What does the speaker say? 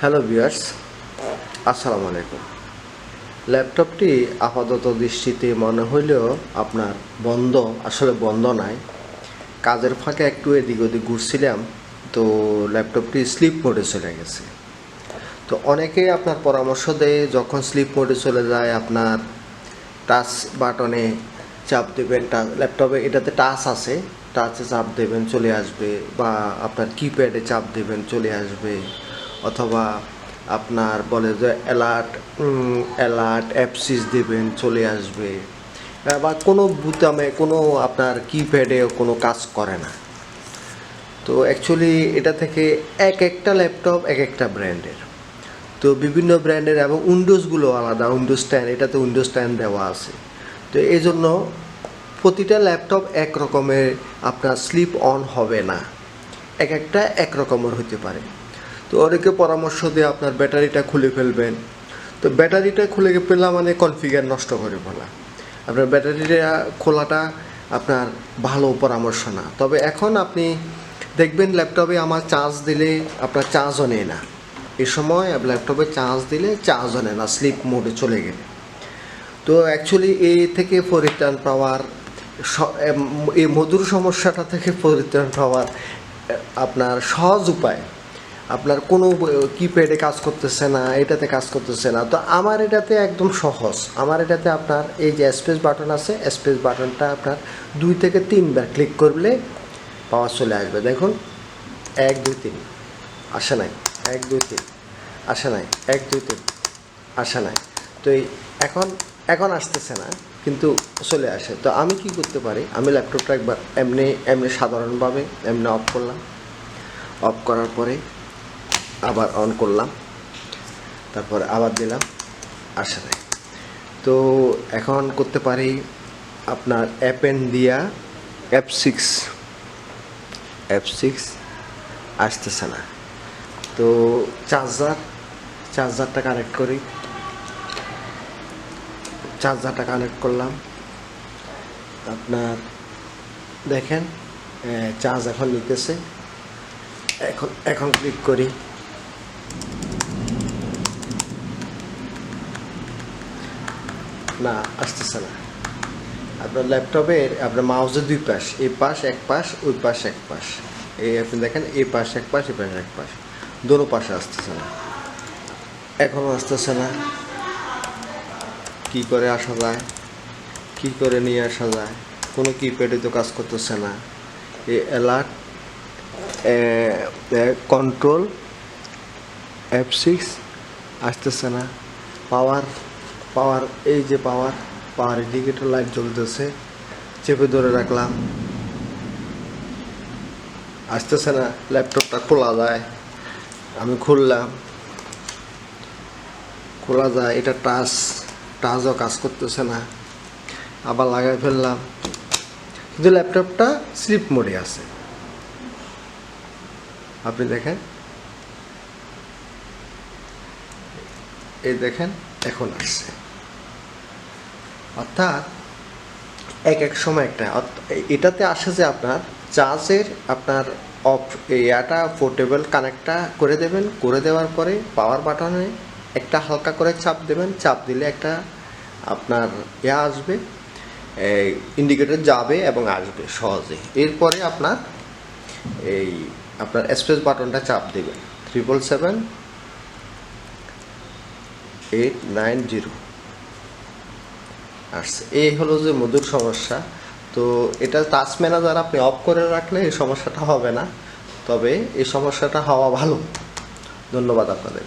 Hello viewers, আসসালামু আলাইকুম। ল্যাপটপটি আপাতত দৃষ্টিতে মনে হইলেও আপনার বন্ধ, আসলে বন্ধ নাই। কাজের ফাঁকে একটু এদিক ওদিক ঘুরছিলাম, তো ল্যাপটপটি স্লিপ মোডে চলে গেছে। তো অনেকেই আপনার পরামর্শ দেয় যখন স্লিপ মোডে চলে যায় আপনার টাচ বাটনে চাপ দেবেন, ল্যাপটপে এটাতে টাচ আছে, টাচে চাপ দেবেন চলে আসবে, বা আপনার কিপ্যাডে চাপ দেবেন চলে আসবে, অথবা আপনার বলে যে অ্যালার্ট অ্যাপসিস দেবেন চলে আসবে, বা কোনো বুতামে কোনো আপনার কিপ্যাডে কোনো কাজ করে না। তো অ্যাকচুয়ালি এটা থেকে এক একটা ল্যাপটপ এক একটা ব্র্যান্ডের, তো বিভিন্ন ব্র্যান্ডের এবং উইন্ডোজগুলো আলাদা। উইন্ডোজ 10, এটাতে উইন্ডোজ 10 দেওয়া আছে। তো এই জন্য প্রতিটা ল্যাপটপ এক রকমের আপনার স্লিপ অন হবে না, এক একটা এক রকমের হতে পারে। তো অনেকে পরামর্শ দিয়ে আপনার ব্যাটারিটা খুলে ফেলবেন। তো ব্যাটারিটা খুলে ফেলা মানে কনফিগার নষ্ট করে ফেলা। আপনার ব্যাটারিটা খোলাটা আপনার ভালো পরামর্শ না। তবে এখন আপনি দেখবেন ল্যাপটপে আমার চার্জ দিলে আপনার চার্জও নেয় না। এই সময় ল্যাপটপে চার্জ দিলে চার্জও নেয় না স্লিপ মোডে চলে গেলে। তো অ্যাকচুয়ালি এই থেকে পরিত্রাণ পাওয়ার, এই মধুর সমস্যাটা থেকে পরিত্রাণ পাওয়ার আপনার সহজ উপায়, আপনার কোনো কিপ্যাডে কাজ করতেছে না, এটাতে কাজ করতেছে না, তো আমার এটাতে একদম সহজ। আমার এটাতে আপনার এই যে স্পেস বাটন আছে, স্পেস বাটনটা আপনার 2 থেকে 3 বার ক্লিক করলে পাওয়ার চলে আসবে। দেখুন 1 2 3 আসে নাই, 1 2 3 আসে নাই, 1 2 3 আসে নাই। তো এই এখন আসতেছে না, কিন্তু চলে আসে। তো আমি কি করতে পারি, আমি ল্যাপটপটা একবার এমনি সাধারণভাবে এমনি অফ করলাম, অফ করার পরে আবার অন করলাম, তারপরে আবার দিলাম, আসে নাই। তো এখন করতে পারি আপনার অ্যাপেন দিয়া F6 আসতেছে না। তো চার্জারটা কানেক্ট করি, চার্জারটা কানেক্ট করলাম, আপনার দেখেন চার্জ এখন নিতেছে। এখন ক্লিক করি, না আসতেছে না। আপনার ল্যাপটপের আপনার মাউসের 2 পাশ, এই পাশ এক পাশ, ওই পাশ এক পাশ, এই আপনি দেখেন এই পাশ এক পাশ, এই পাশ এক পাশ, দোনো পাশে আসতেছে না, এখনও আসতেছে না। কী করে আসা যায়, কী করে নিয়ে আসা যায়, কোনো কিপ্যাডে তো কাজ করতেছে না। এই অ্যালার্ট কন্ট্রোল F6 আসতেছে না। পাওয়ার এই যে পাওয়ার ইন্ডিকেটর লাইট জ্বলতেছে, চেপে ধরে রাখলাম, আসতেছে না। ল্যাপটপটা খোলা যায়, আমি খুললাম, খোলা যায়। এটা টাচও কাজ করতেছে না, আবার লাগাই ফেললাম, কিন্তু ল্যাপটপটা স্লিপ মোডে আছে। আপনি দেখেন, এই দেখেন এখন আসছে। অর্থাৎ এক সময় একটা এটাতে আসে যে আপনার চার্জের আপনার অফ ইয়াটা পোর্টেবল কানেক্টটা করে দেবেন, করে দেওয়ার পরে পাওয়ার বাটনে একটা হালকা করে চাপ দেবেন, চাপ দিলে একটা আপনার আসবে, ইন্ডিকেটর যাবে এবং আসবে সহজে। এরপরে আপনার স্পেস বাটনটা চাপ দেবেন, 777-890 আসছে। এই হলো যে মধুর সমস্যা। তো এটা টাচ ম্যানেজার আপনি অফ করে রাখলে এই সমস্যাটা হবে না, তবে এই সমস্যাটা হওয়া ভালো। ধন্যবাদ আপনাদের।